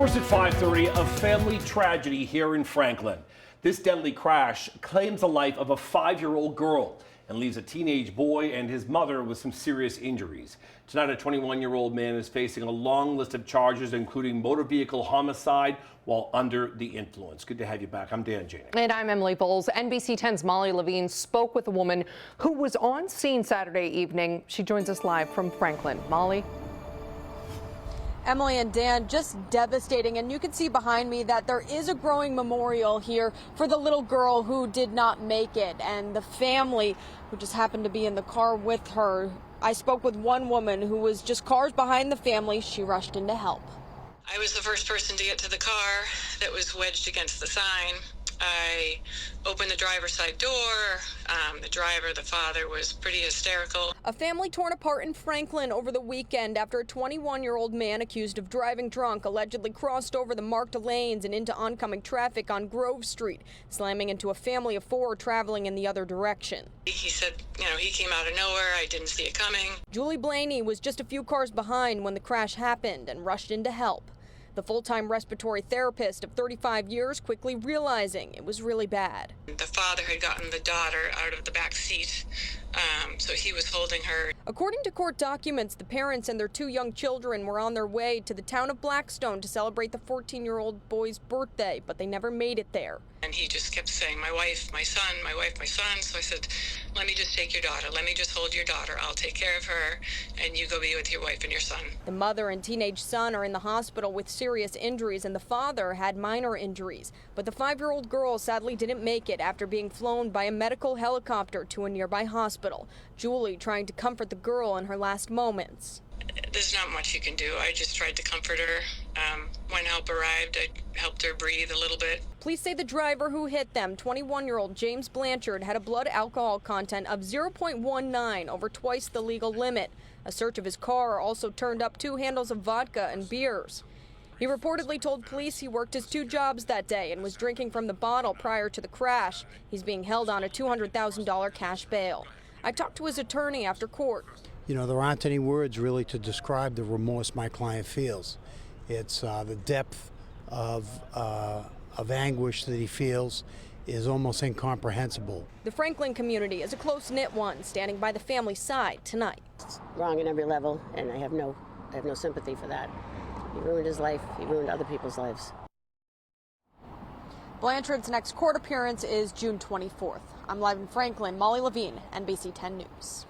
At 5:30, a family tragedy here in Franklin. This deadly crash claims the life of a 5-year-old girl and leaves a teenage boy and his mother with some serious injuries. Tonight, a 21-year-old man is facing a long list of charges, including motor vehicle homicide while under the influence. Good to have you back. I'm Dan Janey. And I'm Emily Bowles. NBC 10's Molly Levine spoke with a woman who was on scene Saturday evening. She joins us live from Franklin. Molly? Emily and Dan, just devastating. And you can see behind me that there is a growing memorial here for the little girl who did not make it and the family who just happened to be in the car with her. I spoke with one woman who was just cars behind the family. She rushed in to help. I was the first person to get to the car that was wedged against the sign. I opened the driver's side door. The driver, the father, was pretty hysterical. A family torn apart in Franklin over the weekend after a 21-year-old man accused of driving drunk allegedly crossed over the marked lanes and into oncoming traffic on Grove Street, slamming into a family of 4 traveling in the other direction. He said, he came out of nowhere. I didn't see it coming. Julie Blaney was just a few cars behind when the crash happened and rushed in to help. The full-time respiratory therapist of 35 years quickly realizing it was really bad. The father had gotten the daughter out of the back seat, so he was holding her. According to court documents, the parents and their 2 young children were on their way to the town of Blackstone to celebrate the 14-year-old boy's birthday, but they never made it there. And he just kept saying, my wife, my son, my wife, my son. So I said, let me just take your daughter. Let me just hold your daughter. I'll take care of her, and you go be with your wife and your son. The mother and teenage son are in the hospital with serious injuries, and the father had minor injuries. But the 5-year-old girl sadly didn't make it after being flown by a medical helicopter to a nearby hospital. Julie trying to comfort the girl in her last moments. There's not much you can do. I just tried to comfort her. When help arrived, I helped her breathe a little bit. Police say the driver who hit them, 21-year-old James Blanchard, had a blood alcohol content of 0.19, over twice the legal limit. A search of his car also turned up 2 handles of vodka and beers. He reportedly told police he worked his 2 jobs that day and was drinking from the bottle prior to the crash. He's being held on a $200,000 cash bail. I talked to his attorney after court. There aren't any words really to describe the remorse my client feels. It's the depth of anguish that he feels is almost incomprehensible. The Franklin community is a close-knit one, standing by the family's side tonight. It's wrong in every level, and I have no sympathy for that. He ruined his life. He ruined other people's lives. Blanchard's next court appearance is June 24th. I'm live in Franklin. Molly Levine, NBC 10 News.